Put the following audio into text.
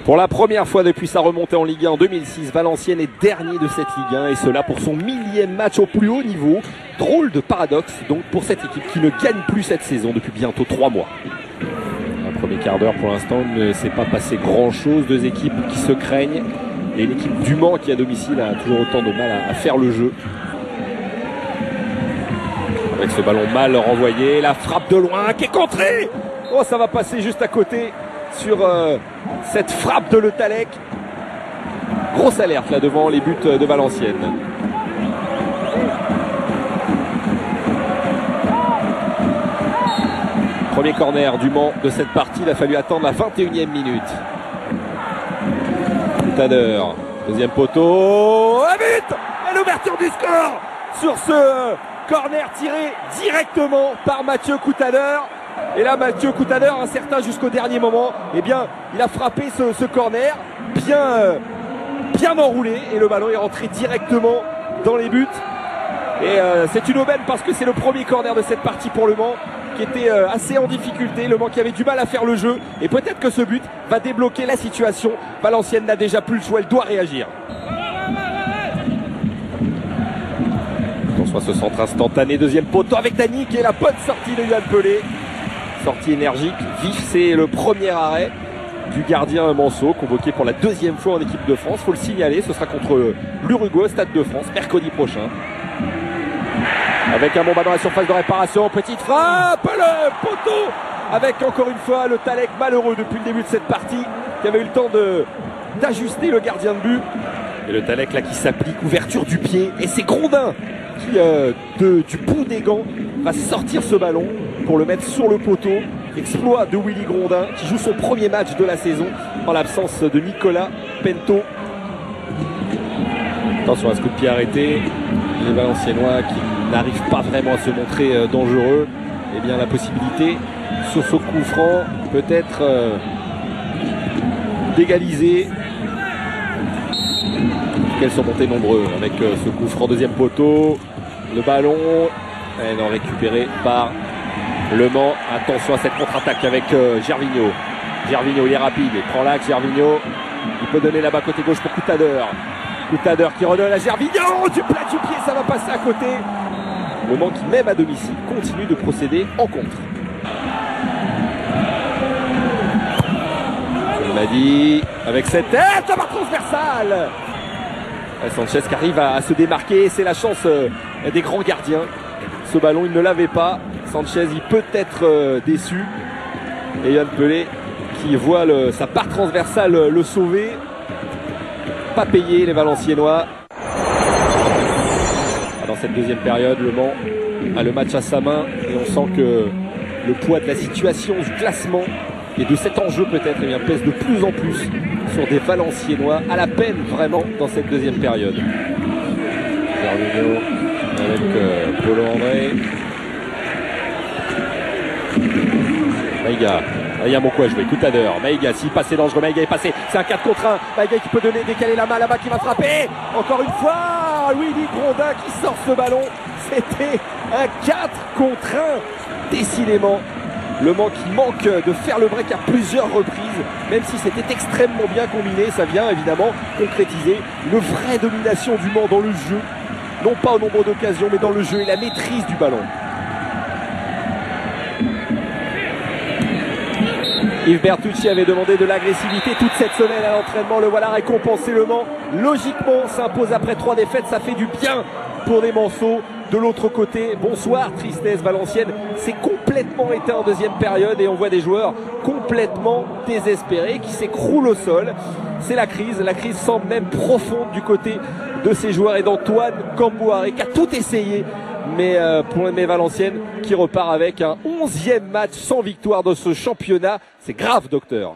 Pour la première fois depuis sa remontée en Ligue 1 en 2006, Valenciennes est dernier de cette Ligue 1 et cela pour son 1000e match au plus haut niveau. Drôle de paradoxe donc pour cette équipe qui ne gagne plus cette saison depuis bientôt 3 mois. Un premier quart d'heure pour l'instant ne s'est pas passé grand chose, deux équipes qui se craignent et l'équipe du Mans qui à domicile a toujours autant de mal à faire le jeu. Avec ce ballon mal renvoyé, la frappe de loin qui est contrée. Oh, ça va passer juste à côté sur cette frappe de Le Tallec. Grosse alerte là devant les buts de Valenciennes. Premier corner du Mans de cette partie, il a fallu attendre la 21e minute. Coutader, deuxième poteau, un but et l'ouverture du score sur ce corner tiré directement par Mathieu Coutader. Et là, Mathieu Coutader, incertain jusqu'au dernier moment, eh bien, il a frappé ce corner bien enroulé et le ballon est rentré directement dans les buts. Et c'est une aubaine parce que c'est le premier corner de cette partie pour le Mans qui était assez en difficulté, le Mans qui avait du mal à faire le jeu. Et peut-être que ce but va débloquer la situation. Valenciennes n'a déjà plus le choix, elle doit réagir. On soit ce centre instantané, deuxième poteau avec Dany qui est la bonne sortie de Yohan Pelé. Sortie énergique, vif, c'est le premier arrêt du gardien Manceau, convoqué pour la deuxième fois en équipe de France. Faut le signaler, ce sera contre l'Uruguay au Stade de France, mercredi prochain. Avec un bon ballon dans la surface de réparation, petite frappe, le poteau, avec encore une fois le Tallec malheureux depuis le début de cette partie, qui avait eu le temps d'ajuster le gardien de but. Et le Tallec là qui s'applique, ouverture du pied, et c'est Grondin qui, du bout des gants, va sortir ce ballon pour le mettre sur le poteau. Exploit de Willy Grondin qui joue son premier match de la saison en l'absence de Nicolas Pento. Attention à ce coup de pied arrêté. Les Valenciennois qui n'arrivent pas vraiment à se montrer dangereux. Eh bien la possibilité sur ce coup franc peut-être d'égaliser. Qu'elles sont montées nombreux avec ce coup franc deuxième poteau. Le ballon est non récupéré par Le Mans. Attention à cette contre-attaque avec Gervinho. Gervinho il est rapide, il prend l'axe Gervinho. Il peut donner là-bas côté gauche pour Coutader. Coutader qui redonne à Gervinho du plat du pied, ça va passer à côté. Le Mans qui même à domicile continue de procéder en contre. Il m'a dit avec cette tête, la barre transversale. Sanchez qui arrive à se démarquer, c'est la chance des grands gardiens. Ce ballon il ne l'avait pas. Sanchez il peut être déçu. Et Yohan Pelé qui voit sa part transversale le sauver. Pas payé les Valenciennois. Dans cette deuxième période, Le Mans a le match à sa main et on sent que le poids de la situation, du classement et de cet enjeu peut-être pèse de plus en plus sur des Valenciennois à la peine vraiment dans cette deuxième période. Gervinho avec Polo André. Maïga. Il y a bon coup à jouer, Coutader, Maïga, s'il passait dangereux, Maïga est passé, c'est un 4 contre 1, Maïga qui peut décaler la main là-bas, qui va frapper, encore une fois, Willy Grondin qui sort ce ballon, c'était un 4 contre 1, décidément, Le Mans qui manque de faire le break à plusieurs reprises, même si c'était extrêmement bien combiné, ça vient évidemment concrétiser une vraie domination du Mans dans le jeu, non pas au nombre d'occasions, mais dans le jeu et la maîtrise du ballon. Yves Bertucci avait demandé de l'agressivité toute cette semaine à l'entraînement. Le voilà récompensé. Le Mans, logiquement, s'impose après 3 défaites. Ça fait du bien pour les Manceaux. De l'autre côté, bonsoir, tristesse Valenciennes. C'est complètement éteint en deuxième période et on voit des joueurs complètement désespérés qui s'écroulent au sol. C'est la crise. La crise semble même profonde du côté de ces joueurs et d'Antoine Cambouaré qui a tout essayé. Mais pour les Valenciennes qui repart avec un 11e match sans victoire dans ce championnat, c'est grave, docteur.